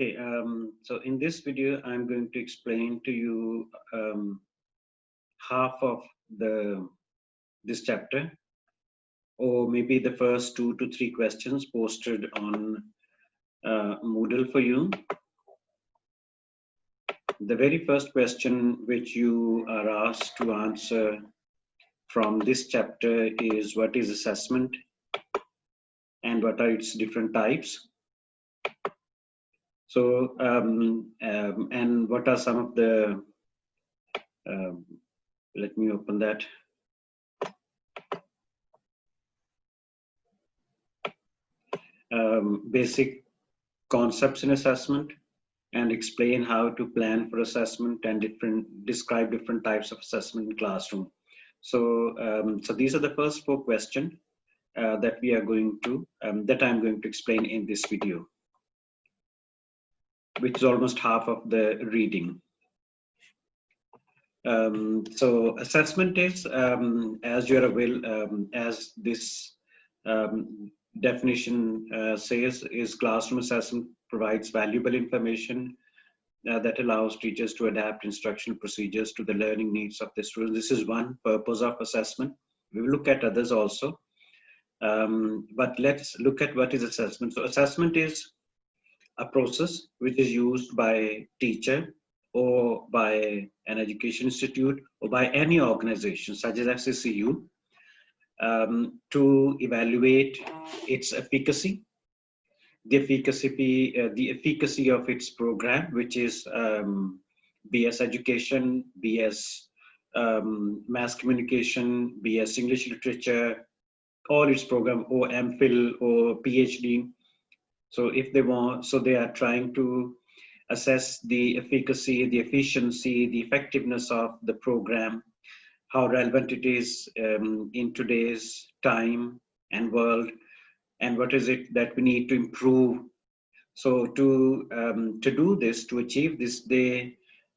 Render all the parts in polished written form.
Okay, so in this video, I'm going to explain to you half of the this chapter, or maybe the first 2 to 3 questions posted on Moodle for you. The very first question which you are asked to answer from this chapter is what is assessment and what are its different types. So, and what are some of the, let me open that. Basic concepts in assessment, and explain how to plan for assessment and describe different types of assessment in classroom. So, so these are the first 4 questions that we are going to, that I'm going to explain in this video, which is almost half of the reading. So assessment is, as you're aware, as this definition says, is classroom assessment provides valuable information that allows teachers to adapt instructional procedures to the learning needs of the students. This is one purpose of assessment. We will look at others also. But let's look at what is assessment. So assessment is a process which is used by teacher or by an education institute or by any organization such as FCCU to evaluate its efficacy, the efficacy of its program, which is BS Education, BS Mass Communication, BS English Literature, or its program, or MPhil or PhD. So if they want, so they are trying to assess the efficacy, the efficiency, the effectiveness of the program, how relevant it is in today's time and world, and what is it that we need to improve. So to do this, to achieve this, they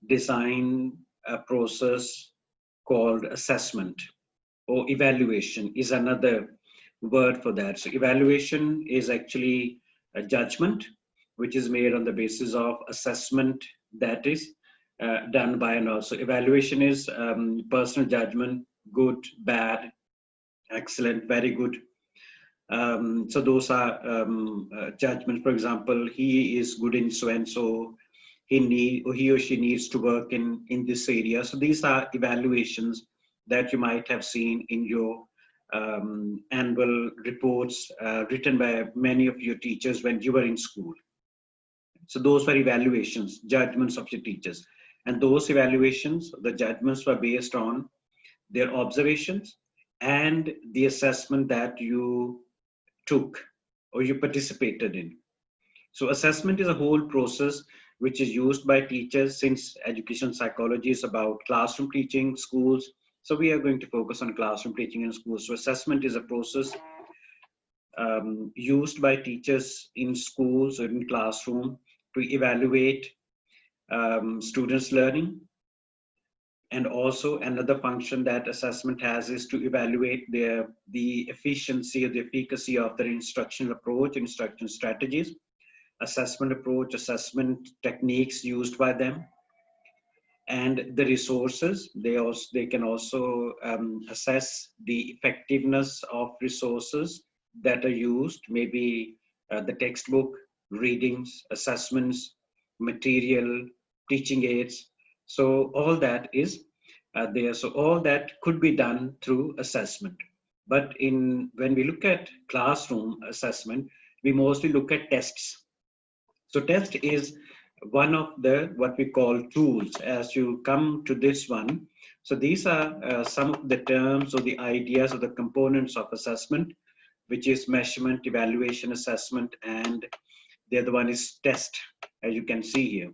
design a process called assessment, or evaluation is another word for that. So evaluation is actually a judgment which is made on the basis of assessment that is done by another. So evaluation is personal judgment, good, bad, excellent, very good. So those are judgments. For example, he is good in so and so. He or she needs to work in this area. So these are evaluations that you might have seen in your annual reports written by many of your teachers when you were in school. So those were evaluations, judgments of your teachers. And those evaluations, the judgments were based on their observations and the assessment that you took or you participated in. So assessment is a whole process which is used by teachers, since education psychology is about classroom teaching, schools. So we are going to focus on classroom teaching in schools. So assessment is a process used by teachers in schools or in classroom to evaluate students' learning. And also another function that assessment has is to evaluate the efficiency or the efficacy of their instructional approach, instruction strategies, assessment approach, assessment techniques used by them, and the resources. They can also assess the effectiveness of resources that are used, maybe the textbook, readings, assessments, material, teaching aids. So all that is there. So all that could be done through assessment. But when we look at classroom assessment, we mostly look at tests. So test is one of the what we call tools as you come to this one. So these are some of the terms or the ideas or the components of assessment, which is measurement, evaluation, assessment, and the other one is test, as you can see here.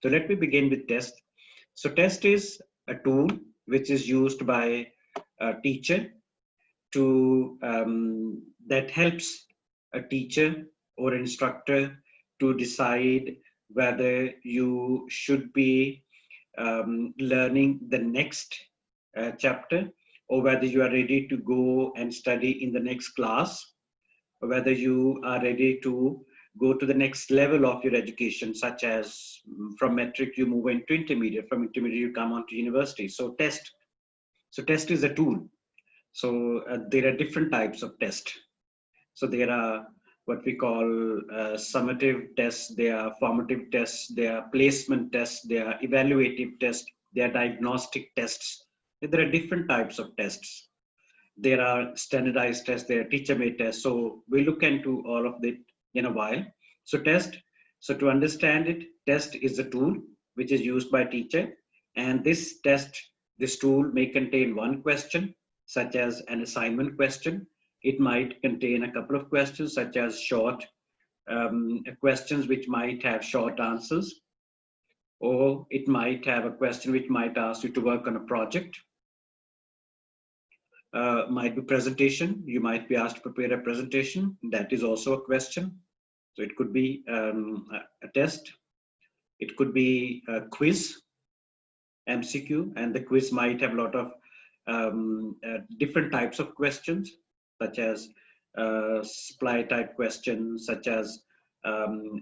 So let me begin with test. So test is a tool which is used by a teacher to that helps a teacher or instructor to decide whether you should be learning the next chapter, or whether you are ready to go and study in the next class, or whether you are ready to go to the next level of your education, such as from metric you move into intermediate, from intermediate you come on to university. So test is a tool. So there are different types of test. So there are what we call summative tests, there are formative tests, there are placement tests, there are evaluative tests, there are diagnostic tests. There are different types of tests. There are standardized tests, there are teacher-made tests. So we look into all of it in a while. So to understand it, test is a tool which is used by teacher, and this tool may contain one question, such as an assignment question. It might contain a couple of questions, such as short questions which might have short answers, or it might have a question which might ask you to work on a project. Might be presentation. You might be asked to prepare a presentation. That is also a question. So it could be a test. It could be a quiz, MCQ, and the quiz might have a lot of different types of questions, such as supply type questions, such as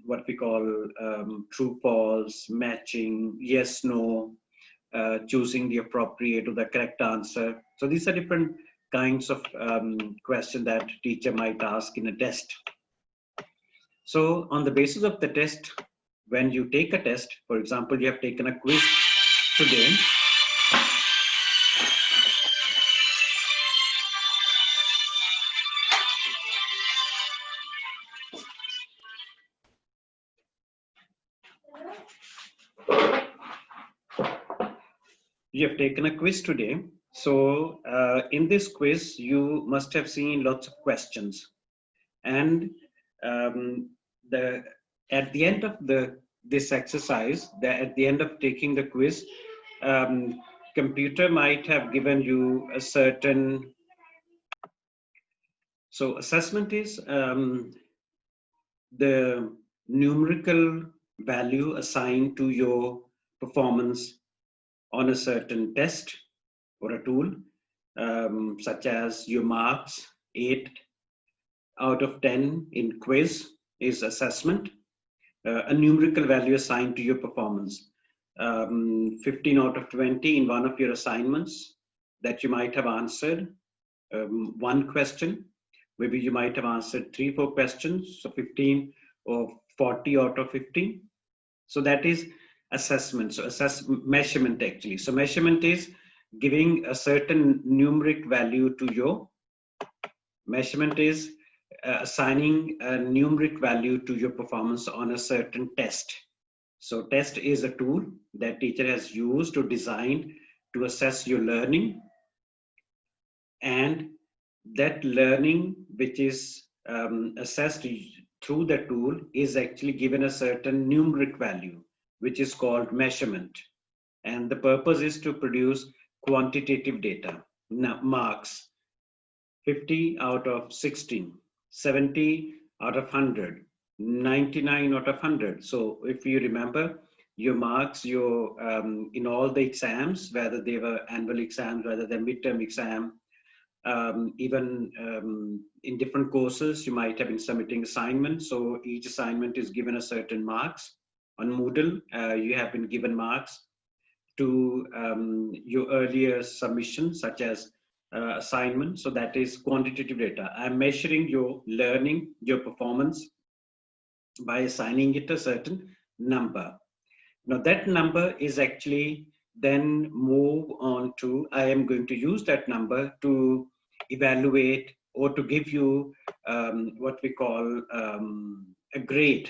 what we call true, false, matching, yes, no, choosing the appropriate or the correct answer. So these are different kinds of questions that teacher might ask in a test. So on the basis of the test, when you take a test, for example, you have taken a quiz today. You have taken a quiz today. So in this quiz, you must have seen lots of questions. And at the end of this exercise, at the end of taking the quiz, computer might have given you a certain. So assessment is the numerical value assigned to your performance on a certain test or a tool, such as your marks. 8 out of 10 in quiz is assessment, a numerical value assigned to your performance. 15 out of 20 in one of your assignments that you might have answered one question. Maybe you might have answered 3-4 questions, so 15 or 40 out of 50. So that is assessment. So measurement actually. So measurement is giving a certain numeric value to your measurement is assigning a numeric value to your performance on a certain test. So test is a tool that teacher has used to design to assess your learning, and that learning which is assessed through the tool is actually given a certain numeric value, which is called measurement. And the purpose is to produce quantitative data. Now, marks, 50 out of 16, 70 out of 100, 99 out of 100. So if you remember, your marks, your in all the exams, whether they were annual exams, whether they're midterm exam, even in different courses, you might have been submitting assignments. So each assignment is given a certain marks. On Moodle, you have been given marks to your earlier submissions, such as assignment. So that is quantitative data. I'm measuring your learning, your performance by assigning it a certain number. Now that number is actually then move on to, I am going to use that number to evaluate or to give you what we call a grade.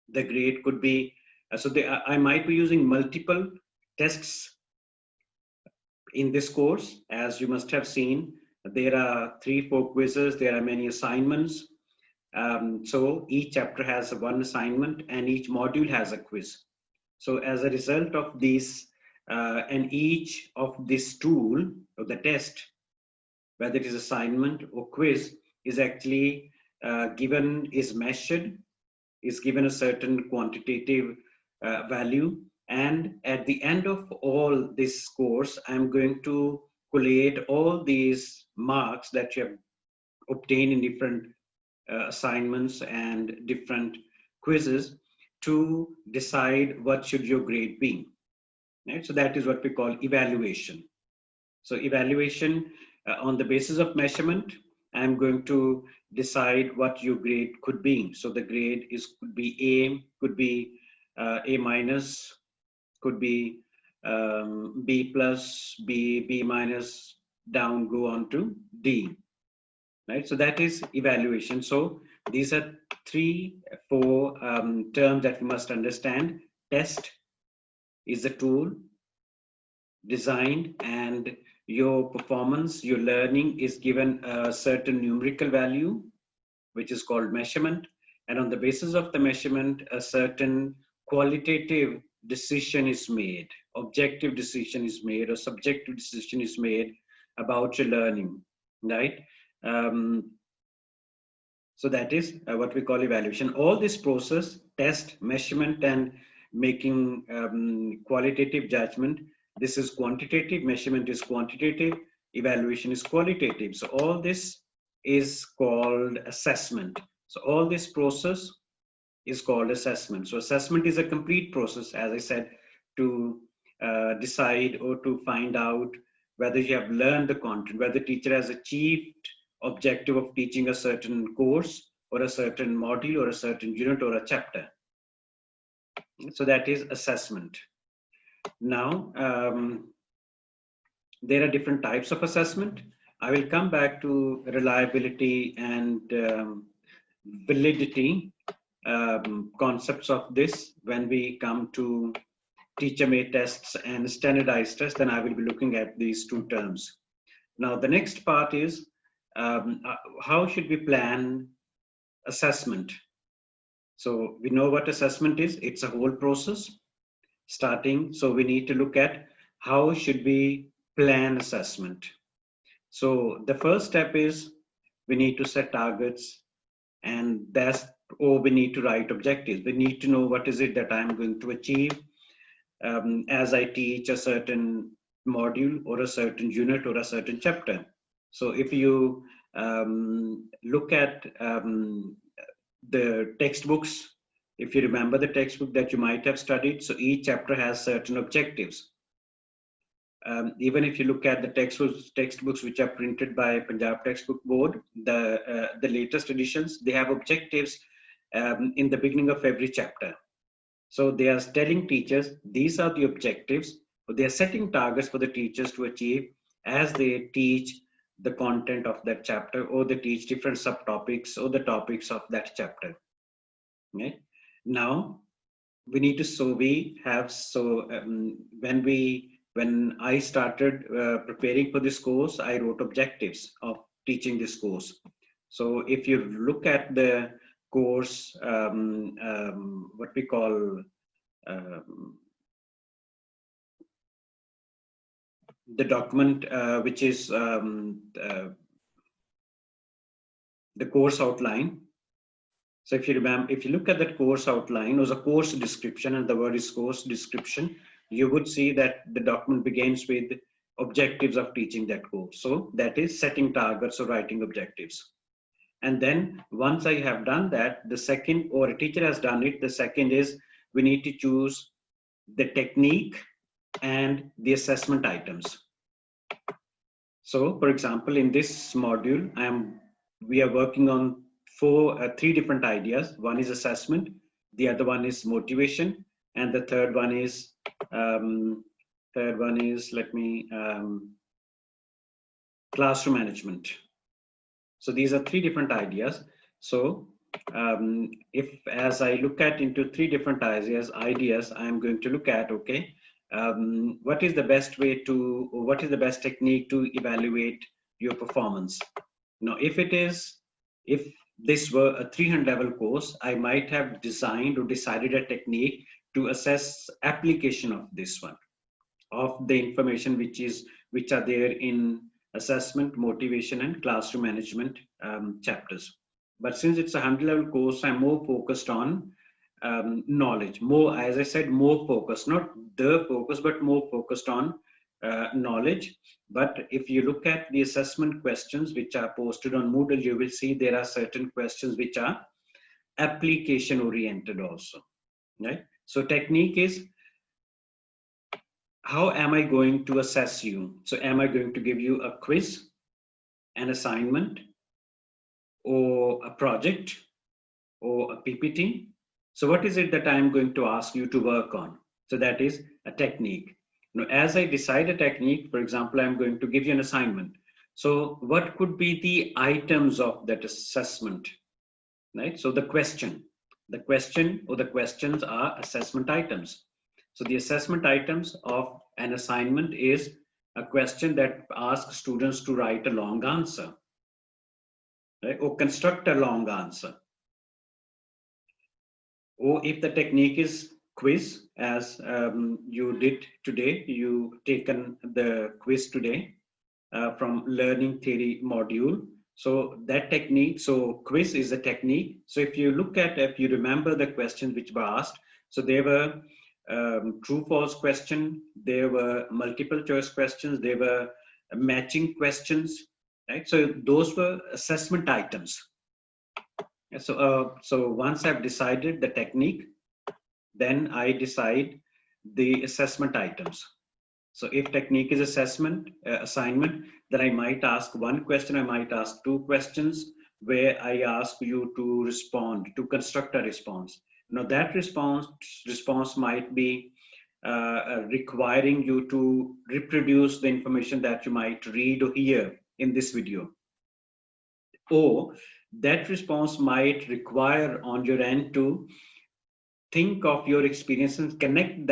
The grade could be, I might be using multiple tests in this course. As you must have seen, there are 3-4 quizzes, there are many assignments. So each chapter has one assignment and each module has a quiz. So as a result of these, and each of this tool or the test, whether it is assignment or quiz, is actually is measured, is given a certain quantitative value. And at the end of all this course, I'm going to collate all these marks that you have obtained in different assignments and different quizzes to decide what should your grade be. Right? So that is what we call evaluation. So evaluation on the basis of measurement, I'm going to decide what your grade could be. So the grade could be A, could be A minus, could be B plus, B minus, down, go on to D. Right? So that is evaluation. So these are 4 terms that we must understand. Test is a tool designed, and your performance, your learning is given a certain numerical value, which is called measurement. And on the basis of the measurement, a certain qualitative decision is made, objective decision is made, or subjective decision is made about your learning, right? So that is what we call evaluation. All this process, test, measurement, and making qualitative judgment, this is quantitative, measurement is quantitative, evaluation is qualitative. So all this is called assessment. So all this process is called assessment. So assessment is a complete process, as I said, to decide or to find out whether you have learned the content, whether the teacher has achieved objective of teaching a certain course or a certain module or a certain unit or a chapter. So that is assessment. Now, there are different types of assessment. I will come back to reliability and validity concepts of this when we come to teacher-made tests and standardized tests. Then I will be looking at these two terms. Now, the next part is how should we plan assessment? So we know what assessment is. It's a whole process starting. So we need to look at how should we plan assessment. So the first step is we need to set targets, and we need to write objectives. We need to know what is it that I'm going to achieve as I teach a certain module or a certain unit or a certain chapter. So if you look at the textbooks, if you remember the textbook that you might have studied, so each chapter has certain objectives. Even if you look at the textbooks which are printed by Punjab Textbook Board, the latest editions, they have objectives in the beginning of every chapter. So they are telling teachers, these are the objectives, but they are setting targets for the teachers to achieve as they teach the content of that chapter, or they teach different subtopics or the topics of that chapter. Okay? Now, we need to, when I started preparing for this course, I wrote objectives of teaching this course. So if you look at the course, what we call the document, which is the course outline. So if you remember, if you look at that course outline, or the course description, and the word is course description, you would see that the document begins with objectives of teaching that course. So that is setting targets or writing objectives. And then once I have done that, the second, or a teacher has done it, the second is we need to choose the technique and the assessment items. So for example, in this module, we are working on three different ideas. One is assessment, the other one is motivation, and the third one is classroom management. So these are three different ideas. So as I look at into three different ideas, I'm going to look at, okay, what is the best way to, or what is the best technique to evaluate your performance? Now, if this were a 300 level course, I might have designed or decided a technique to assess application of this one, of the information which are there in assessment, motivation, and classroom management chapters. But since it's a 100 level course, I'm more focused on knowledge. More, as I said, more focused, not the focus, but more focused on knowledge. But if you look at the assessment questions which are posted on Moodle, you will see there are certain questions which are application oriented also, right? So technique is, how am I going to assess you? So am I going to give you a quiz, an assignment, or a project, or a PPT? So what is it that I'm going to ask you to work on? So that is a technique. Now, as I decide a technique, for example, I'm going to give you an assignment. So what could be the items of that assessment, right? So the question or the questions are assessment items. So the assessment items of an assignment is a question that asks students to write a long answer, right? Or construct a long answer. Or if the technique is quiz, as you did today, you taken the quiz today from learning theory module. So that technique, so quiz is a technique. So if you remember the questions which were asked, so there were true false question, there were multiple choice questions, there were matching questions, right? So those were assessment items. So once I've decided the technique, then I decide the assessment items. So if technique is assignment, then I might ask one question, I might ask two questions, where I ask you to respond, to construct a response. Now that response might be requiring you to reproduce the information that you might read or hear in this video. Or that response might require on your end to think of your experiences, connect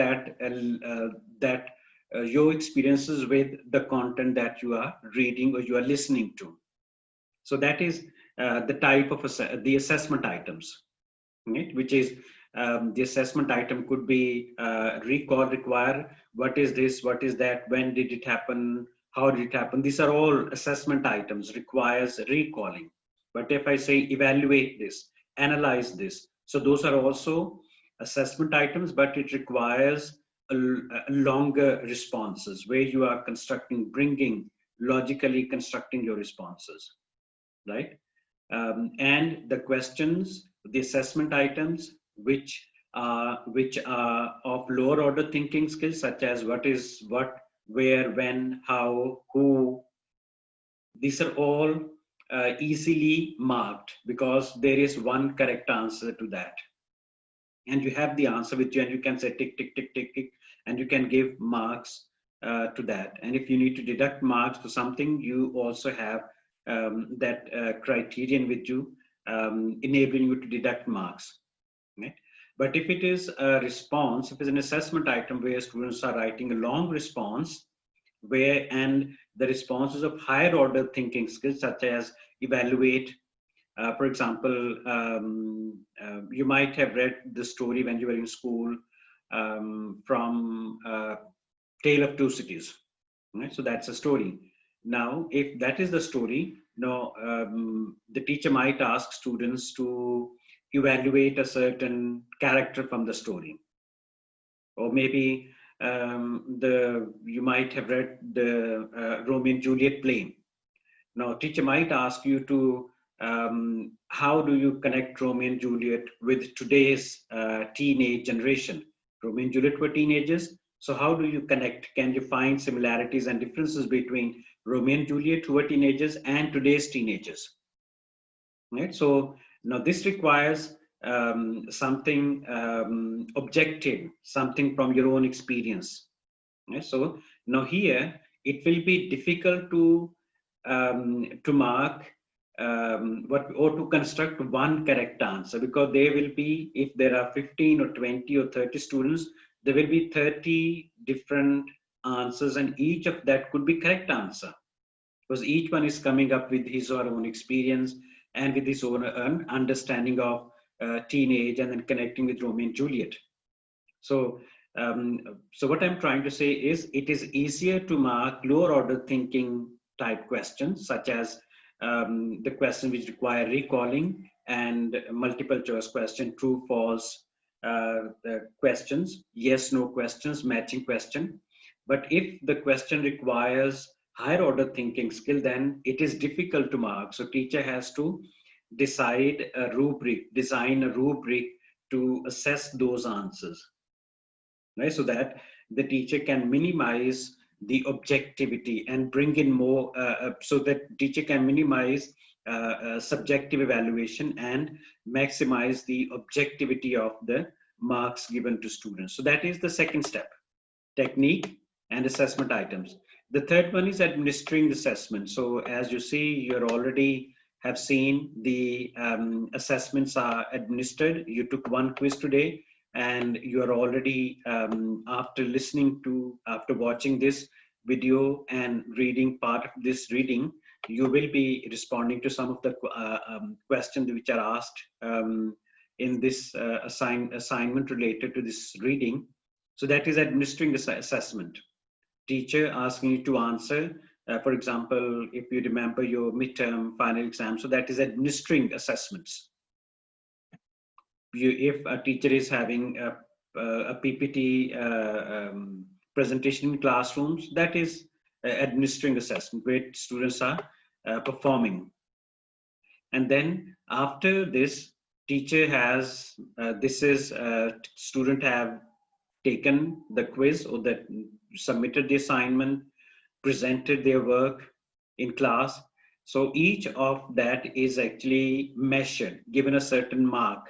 your experiences with the content that you are reading or you are listening to. So that is the type of the assessment items, right? Which is the assessment item could be require what is this, what is that, when did it happen, how did it happen. These are all assessment items, requires recalling. But if I say evaluate this, analyze this, so those are also assessment items, but it requires a longer responses where you are logically constructing your responses, right? And the questions, the assessment items, which are of lower order thinking skills, such as what is what, where, when, how, who. These are all easily marked because there is one correct answer to that, and you have the answer with you, and you can say tick tick tick tick tick, and you can give marks to that. And if you need to deduct marks to something, you also have that criterion with you, enabling you to deduct marks, right? But if it is a response, if it's an assessment item where students are writing a long response, and the responses of higher order thinking skills, such as evaluate. For example, you might have read the story when you were in school from Tale of Two Cities, right? So that's a story. Now, if that is the story, the teacher might ask students to evaluate a certain character from the story. Or maybe you might have read the Romeo and Juliet play. Now, teacher might ask you to, how do you connect Romeo and Juliet with today's teenage generation? Romeo and Juliet were teenagers, so how do you connect? Can you find similarities and differences between Romeo and Juliet, who were teenagers, and today's teenagers? Right. So now this requires something objective, something from your own experience. Right? So now here it will be difficult to mark or to construct one correct answer, because there will be, if there are 15 or 20 or 30 students, there will be 30 different answers, and each of that could be correct answer, because each one is coming up with his or her own experience and with his own understanding of teenage, and then connecting with Romeo and Juliet. So what I'm trying to say is, it is easier to mark lower order thinking type questions, such as the question which require recalling, and multiple choice question, true, false questions, yes, no questions, matching question. But if the question requires higher order thinking skill, then it is difficult to mark. So teacher has to decide a rubric, design a rubric to assess those answers, right? So that the teacher can minimize the objectivity and bring in more, so that teacher can minimize subjective evaluation and maximize the objectivity of the marks given to students. So that is the second step: technique and assessment items. The third one is administering the assessment. So as you see, you're already have seen the assessments are administered. You took one quiz today, and you are already, after watching this video and reading part of this reading, you will be responding to some of the questions which are asked in this assignment related to this reading. So that is administering the assessment. Teacher asking you to answer, for example, if you remember your midterm final exam, so that is administering assessments. If a teacher is having a PPT presentation in classrooms, that is administering assessment, where students are performing. And then after this, teacher has, student have taken the quiz or that submitted the assignment, presented their work in class. So each of that is actually measured, given a certain mark,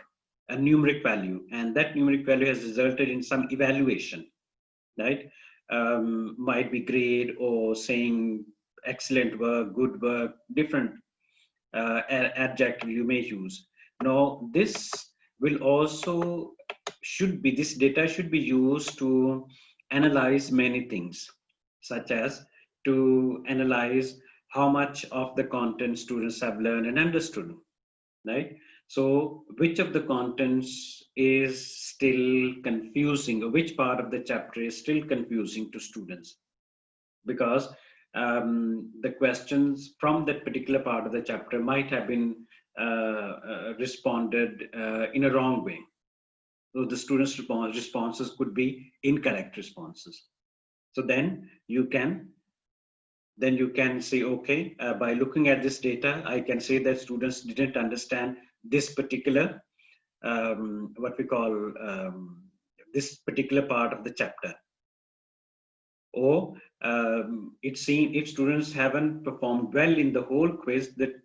a numeric value, and that numeric value has resulted in some evaluation, right? Might be grade or saying excellent work, good work, different adjective you may use. Now, this will also this data should be used to analyze many things, such as to analyze how much of the content students have learned and understood, right? So which of the contents is still confusing, or which part of the chapter is still confusing to students? Because the questions from that particular part of the chapter might have been responded in a wrong way. So the students' responses could be incorrect responses. So then you can say, okay, by looking at this data, I can say that students didn't understand this particular, what we call, this particular part of the chapter. Or it's seen if students haven't performed well in the whole quiz, the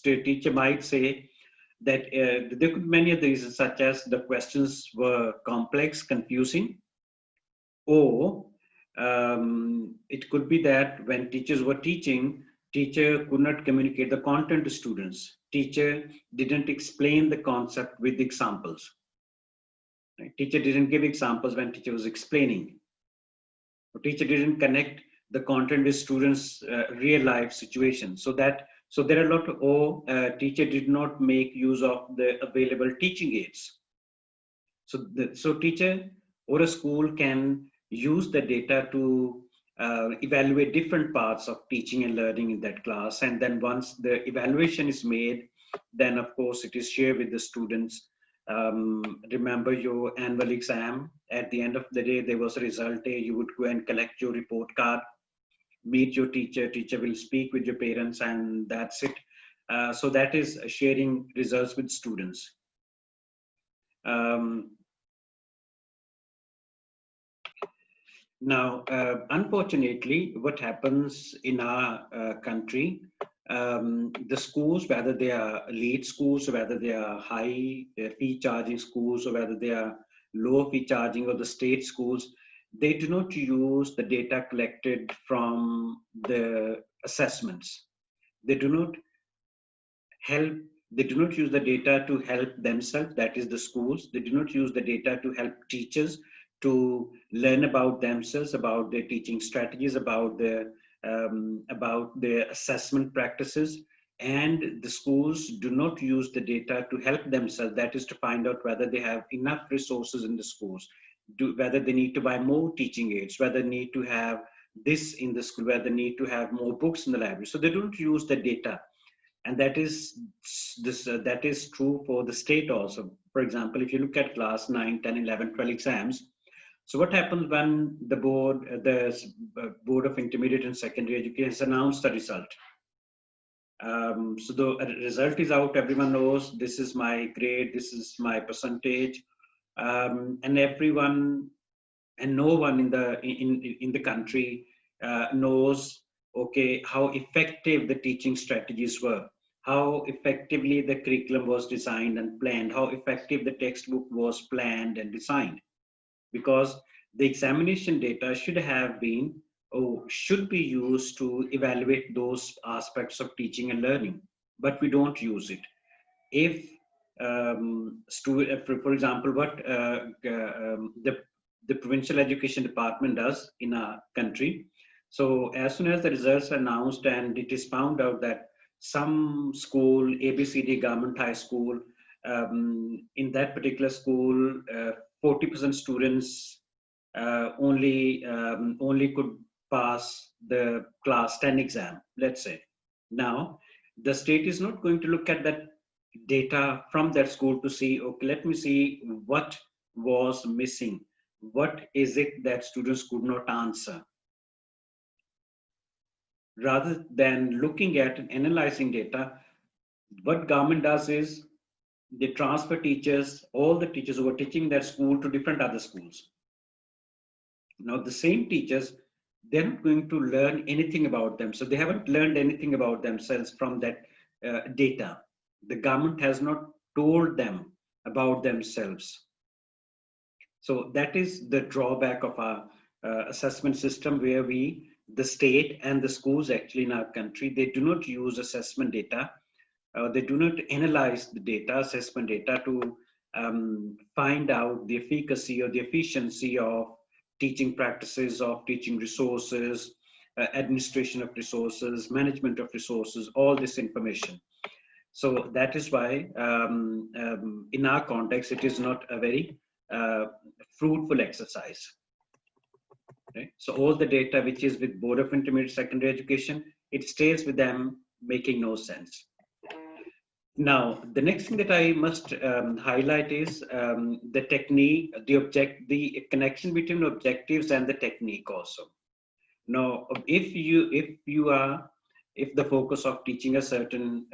teacher might say that there could be many of the reasons, such as the questions were complex, confusing, or it could be that when teachers were teaching, teacher could not communicate the content to students. Teacher didn't explain the concept with examples. Right? Teacher didn't give examples when teacher was explaining. Or teacher didn't connect the content with students' real life situation. So there are a lot of, or teacher did not make use of the available teaching aids. So teacher or a school can use the data to evaluate different parts of teaching and learning in that class. And then once the evaluation is made, then of course it is shared with the students. Remember your annual exam, at the end of the day, there was a result day, you would go and collect your report card, meet your teacher will speak with your parents, and that's it. So that is sharing results with students. Now, unfortunately, what happens in our country, the schools, whether they are elite schools, or whether they are high fee charging schools, or whether they are low fee charging, or the state schools, they do not use the data collected from the assessments. They do not use the data to help themselves, that is the schools. They do not use the data to help teachers to learn about themselves, about their teaching strategies, about their assessment practices. And the schools do not use the data to help themselves, that is to find out whether they have enough resources in the schools, whether they need to buy more teaching aids, whether they need to have this in the school, whether they need to have more books in the library. So they don't use the data. And that is true for the state also. For example, if you look at class 9, 10, 11, 12 exams, so what happens when the board of intermediate and secondary education has announced the result? So the result is out, everyone knows this is my grade, this is my percentage, and everyone and no one in the country knows, okay, how effective the teaching strategies were, how effectively the curriculum was designed and planned, how effective the textbook was planned and designed, because the examination data should have been, or should be used to evaluate those aspects of teaching and learning, but we don't use it. If for example, what the provincial education department does in our country, so as soon as the results are announced and it is found out that some school, ABCD government high school, in that particular school, 40% students only could pass the class 10 exam, let's say. Now, the state is not going to look at that data from that school to see, okay, let me see what was missing. What is it that students could not answer? Rather than looking at and analyzing data, what government does is they transfer teachers, all the teachers who are teaching that school, to different other schools. Now, the same teachers, they're not going to learn anything about them. So they haven't learned anything about themselves from that data. The government has not told them about themselves. So that is the drawback of our assessment system, where the state and the schools actually in our country, they do not use assessment data. They do not analyze the data, assessment data, to find out the efficacy or the efficiency of teaching practices, of teaching resources, administration of resources, management of resources, all this information. So that is why in our context, it is not a very fruitful exercise. Right? So all the data which is with Board of Intermediate Secondary Education, it stays with them, making no sense. Now, the next thing that I must highlight is the technique, the connection between objectives and the technique also. Now, if the focus of teaching a certain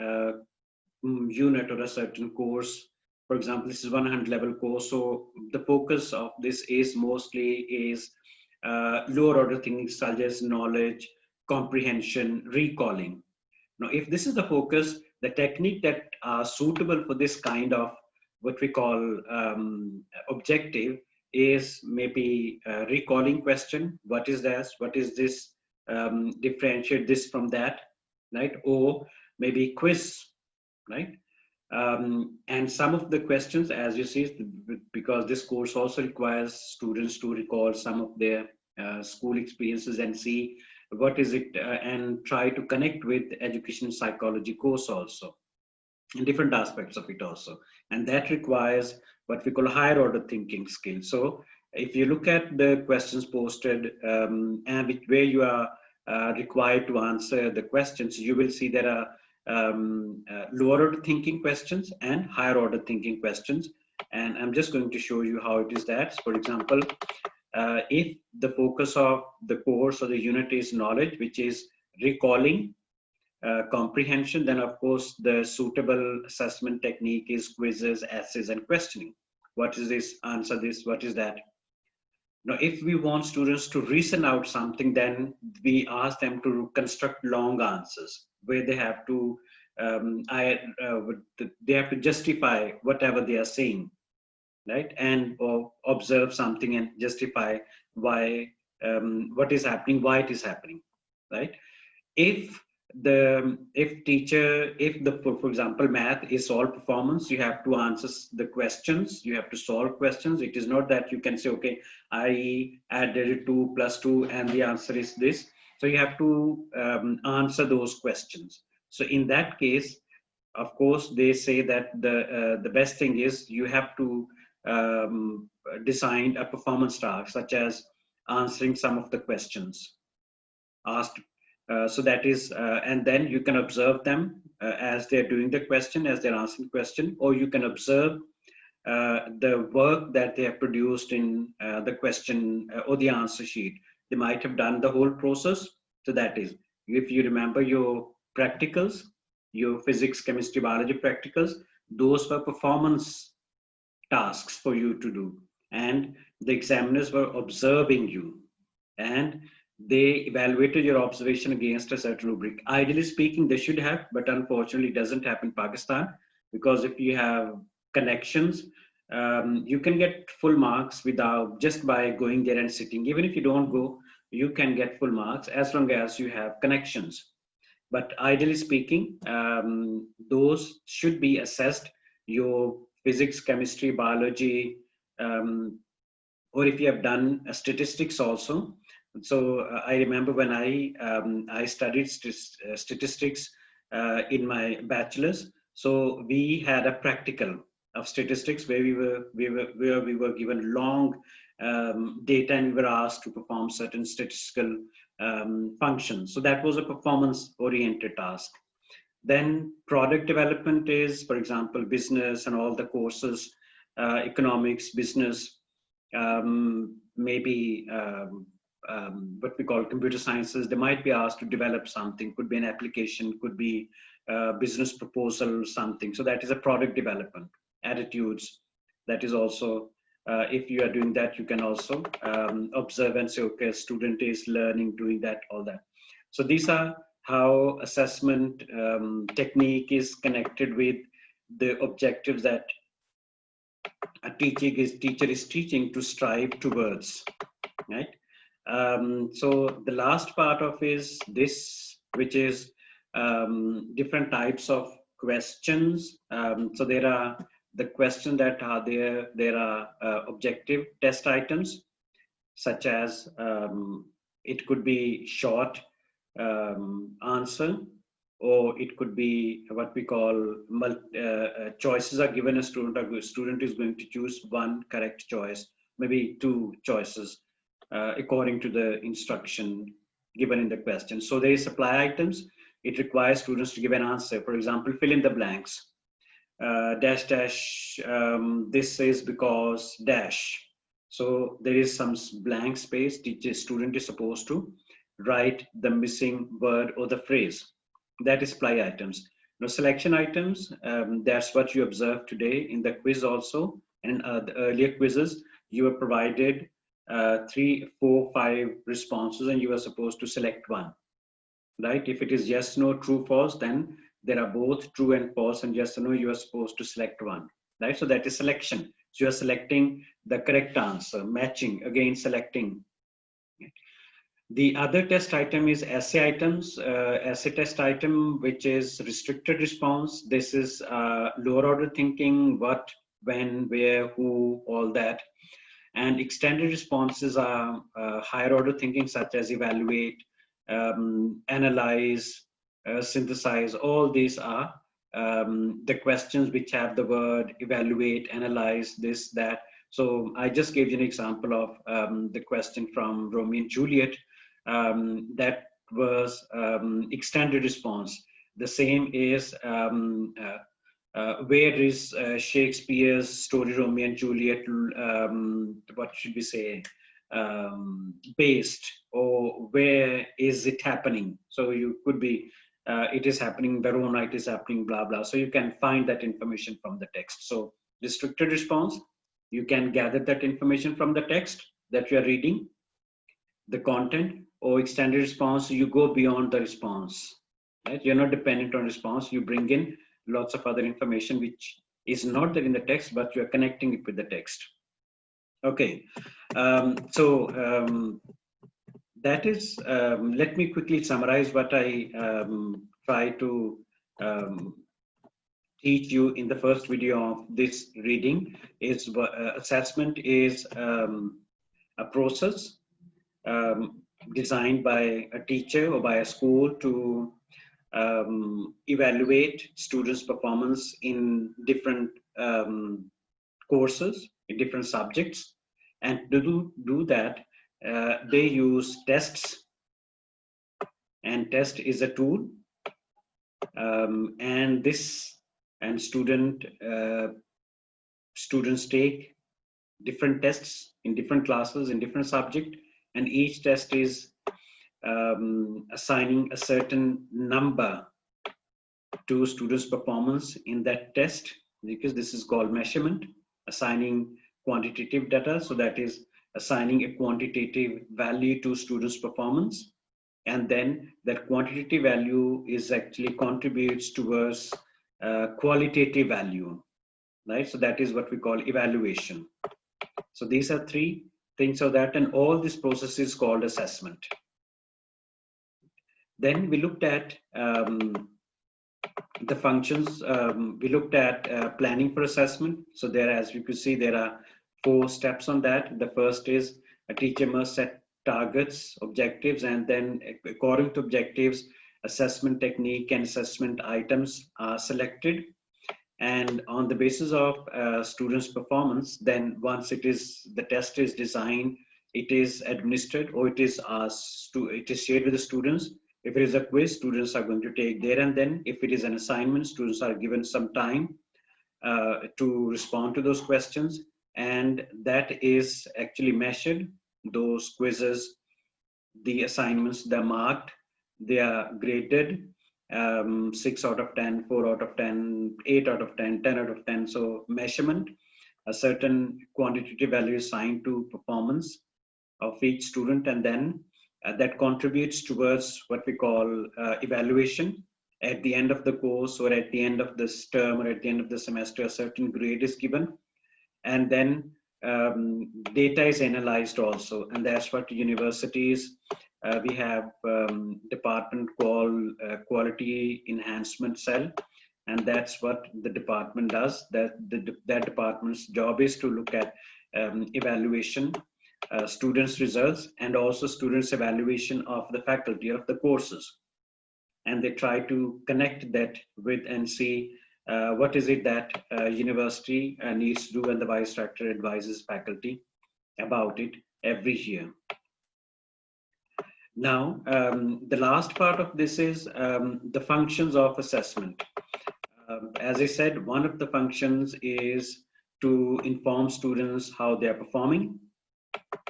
unit or a certain course, for example, this is 100 level course, so the focus of this is mostly lower order thinking, such as knowledge, comprehension, recalling. Now, if this is the focus, the technique that are suitable for this kind of what we call objective is maybe a recalling question. What is this? What is this? Differentiate this from that, right? Or maybe quiz, right? And some of the questions, as you see, because this course also requires students to recall some of their school experiences and see what is it, and try to connect with education psychology course also, and different aspects of it also. And that requires what we call higher order thinking skills. So if you look at the questions posted and where you are required to answer the questions, you will see there are lower order thinking questions and higher order thinking questions. And I'm just going to show you how it is that, for example, if the focus of the course or the unit is knowledge, which is recalling, comprehension, then of course the suitable assessment technique is quizzes, essays, and questioning. What is this? Answer this. What is that? Now, if we want students to reason out something, then we ask them to construct long answers where they have to they have to justify whatever they are saying, right? And or observe something and justify why what is happening, why it is happening, right? If for example, math is solve performance, you have to answer the questions, you have to solve questions. It is not that you can say, okay, I added 2 plus 2 and the answer is this. So you have to answer those questions. So in that case, of course, they say that the best thing is you have to design a performance task, such as answering some of the questions asked. So that is, and then you can observe them as they're doing the question, as they're answering the question, or you can observe the work that they have produced in the question or the answer sheet. They might have done the whole process. So that is, if you remember your practicals, your physics, chemistry, biology practicals, those were performance tasks for you to do. And the examiners were observing you, and they evaluated your observation against a certain rubric. Ideally speaking, they should have, but unfortunately, it doesn't happen in Pakistan, because if you have connections, you can get full marks without just by going there and sitting. Even if you don't go, you can get full marks as long as you have connections. But ideally speaking, those should be assessed. Your physics, chemistry, biology, or if you have done statistics also. So I remember when I studied statistics in my bachelor's. So we had a practical of statistics where we were given long data, and we were asked to perform certain statistical functions. So that was a performance-oriented task. Then product development is, for example, business and all the courses, economics, business, maybe what we call computer sciences. They might be asked to develop something, could be an application, could be a business proposal, something. So that is a product development. Attitudes, that is also, if you are doing that, you can also observe and say, okay, a student is learning, doing that, all that. So these are how assessment technique is connected with the objectives that a teacher is teaching to strive towards, right? So the last part of is this, which is different types of questions. So there are the questions that are there. There are objective test items, such as it could be short answer, or it could be what we call choices are given. A student is going to choose one correct choice, maybe two choices, according to the instruction given in the question. So there is supply items. It requires students to give an answer. For example, fill in the blanks. Dash dash. This is because dash. So there is some blank space. Student is supposed to write the missing word or the phrase. That is supply items. Now selection items. That's what you observed today in the quiz also, and the earlier quizzes. You were provided 3, 4, 5 responses, and you are supposed to select one, right? If it is yes, no, true, false, then there are both true and false, and yes or no, you are supposed to select one, right? So that is selection. So you are selecting the correct answer, matching, again selecting. The other test item is essay items, essay test item, which is restricted response. This is lower order thinking, what, when, where, who, all that. And extended responses are higher order thinking, such as evaluate, analyze, synthesize. All these are the questions which have the word evaluate, analyze, this, that. So I just gave you an example of the question from Romeo and Juliet. That was extended response. The same is where is Shakespeare's story Romeo and Juliet, what should we say, based, or where is it happening? So you could be, it is happening, Verona, it is happening, blah, blah. So you can find that information from the text. So restricted response, you can gather that information from the text that you are reading, the content. Or extended response, you go beyond the response, right? You're not dependent on response. You bring in lots of other information which is not there in the text, but you're connecting it with the text. Okay, that is, let me quickly summarize what I try to teach you in the first video of this reading. Is assessment is a process designed by a teacher or by a school to evaluate students' performance in different courses, in different subjects. And to do that, they use tests, and test is a tool. And students take different tests in different classes, in different subjects, and each test is assigning a certain number to students' performance in that test, because this is called measurement, assigning quantitative data. So that is assigning a quantitative value to students' performance. And then that quantitative value is actually contributes towards qualitative value, right? So that is what we call evaluation. So these are three things of that, and all this process is called assessment. Then we looked at the functions. We looked at planning for assessment. So there, as you could see, there are 4 steps on that. The first is a teacher must set targets, objectives, and then according to objectives, assessment technique and assessment items are selected. And on the basis of students' performance, then once it is, the test is designed, it is administered, or it is asked to, it is shared with the students. If it is a quiz, students are going to take there and then. If it is an assignment, students are given some time to respond to those questions, and that is actually measured. Those quizzes, the assignments, they're marked, they are graded, 6 out of 10, 4 out of 10, 8 out of 10, 10 out of 10. So measurement, a certain quantitative value assigned to performance of each student, and then that contributes towards what we call evaluation. At the end of the course, or at the end of this term, or at the end of the semester, a certain grade is given, and then data is analyzed also. And that's what universities, we have department called quality enhancement cell, and that's what the department does. That department's job is to look at evaluation, students' results, and also students' evaluation of the faculty of the courses. And they try to connect that with and see what is it that university needs to do, and the vice rector advises faculty about it every year. Now, the last part of this is the functions of assessment. As I said, one of the functions is to inform students how they are performing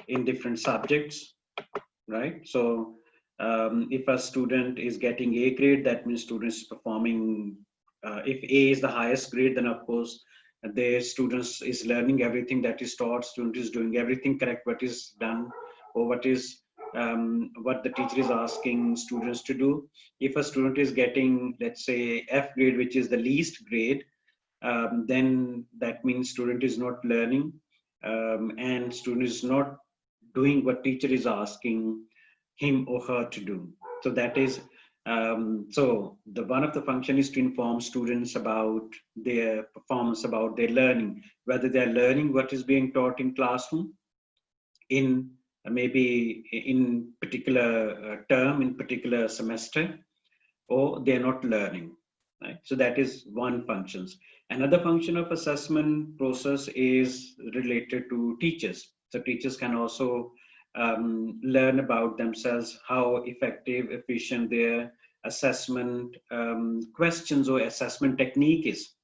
in different subjects, right? So if a student is getting A grade, that means student is performing. If A is the highest grade, then of course the students is learning everything that is taught. Student is doing everything correct, what is done, or what is what the teacher is asking students to do. If a student is getting, let's say, F grade, which is the least grade, then that means student is not learning, and student is not doing what teacher is asking him or her to do. So that is, so the one of the function is to inform students about their performance, about their learning, whether they're learning what is being taught in classroom, in maybe in particular term, in particular semester, or they're not learning, right? So that is one functions. Another function of assessment process is related to teachers. So teachers can also learn about themselves, how effective, efficient their assessment questions or assessment technique is,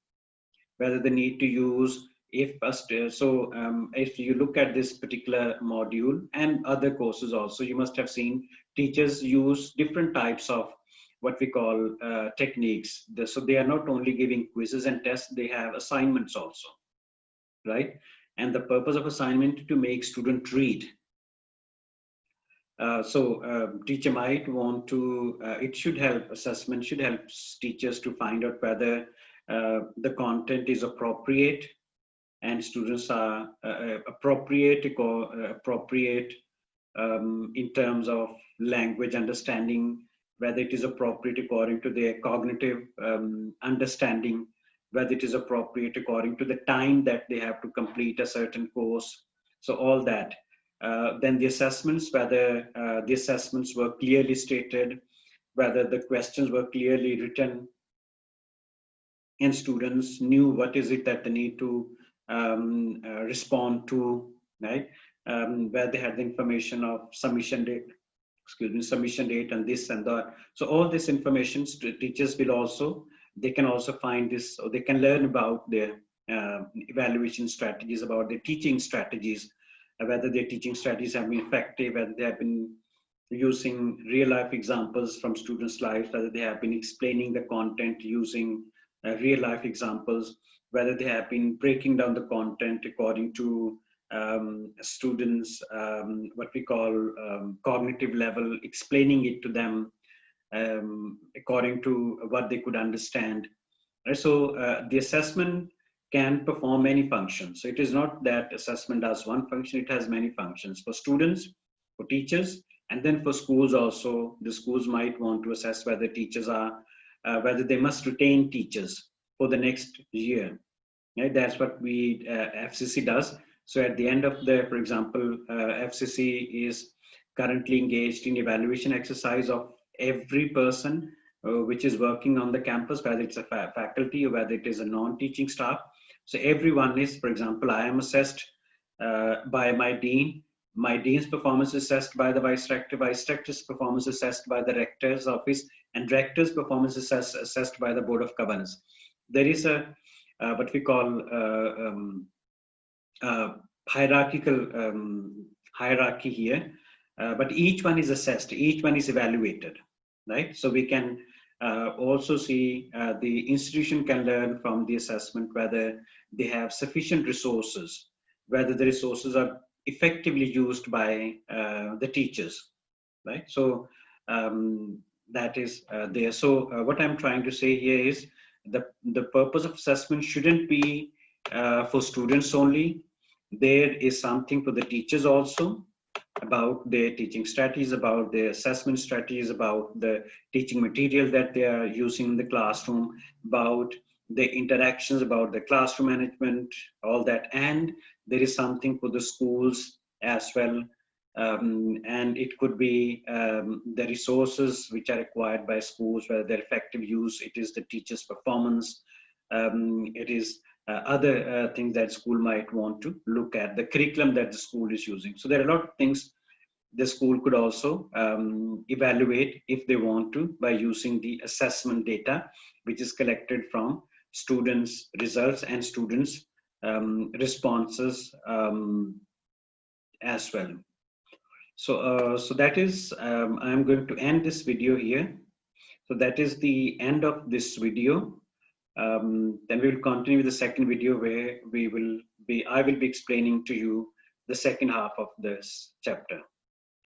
whether they need to use, if you look at this particular module and other courses also, you must have seen teachers use different types of what we call techniques. So they are not only giving quizzes and tests, they have assignments also, right? And the purpose of assignment to make student read. Teacher might want to, it should help, assessment should help teachers to find out whether the content is appropriate and students are appropriate in terms of language understanding, whether it is appropriate according to their cognitive understanding, whether it is appropriate according to the time that they have to complete a certain course. So all that. Then the assessments, whether the assessments were clearly stated, whether the questions were clearly written, and students knew what is it that they need to respond to, right? Where they had the information of submission date, submission date and this and that. So all this information, teachers will also, they can also find this, or they can learn about their evaluation strategies, about their teaching strategies, whether their teaching strategies have been effective, whether they have been using real life examples from students' lives, whether they have been explaining the content using real life examples, whether they have been breaking down the content according to students, what we call cognitive level, explaining it to them according to what they could understand. Right? So the assessment can perform many functions. So it is not that assessment does one function, it has many functions for students, for teachers, and then for schools also. The schools might want to assess whether teachers are, whether they must retain teachers for the next year. Right? That's what we FCC does. So at the end of the, for example, FCC is currently engaged in evaluation exercise of every person which is working on the campus, whether it's a faculty or whether it is a non-teaching staff. So everyone is, for example, I am assessed by my dean. My dean's performance is assessed by the vice rector's performance is assessed by the rector's office, and rector's performance is assessed by the board of governors. There is a what we call hierarchical hierarchy here, but each one is assessed, each one is evaluated, right? So we can also see the institution can learn from the assessment whether they have sufficient resources, whether the resources are effectively used by the teachers, right? So that is there. So what I'm trying to say here is the purpose of assessment shouldn't be for students only. There is something for the teachers also, about their teaching strategies, about their assessment strategies, about the teaching material that they are using in the classroom, about the interactions, about the classroom management, all that. And there is something for the schools as well. And it could be the resources which are required by schools, whether their effective use, it is the teacher's performance, it is other things that school might want to look at, the curriculum that the school is using. So there are a lot of things the school could also evaluate if they want to by using the assessment data, which is collected from students' results and students' responses as well. So that is, I'm going to end this video here. So that is the end of this video. Then we will continue with the second video where I will be explaining to you the second half of this chapter.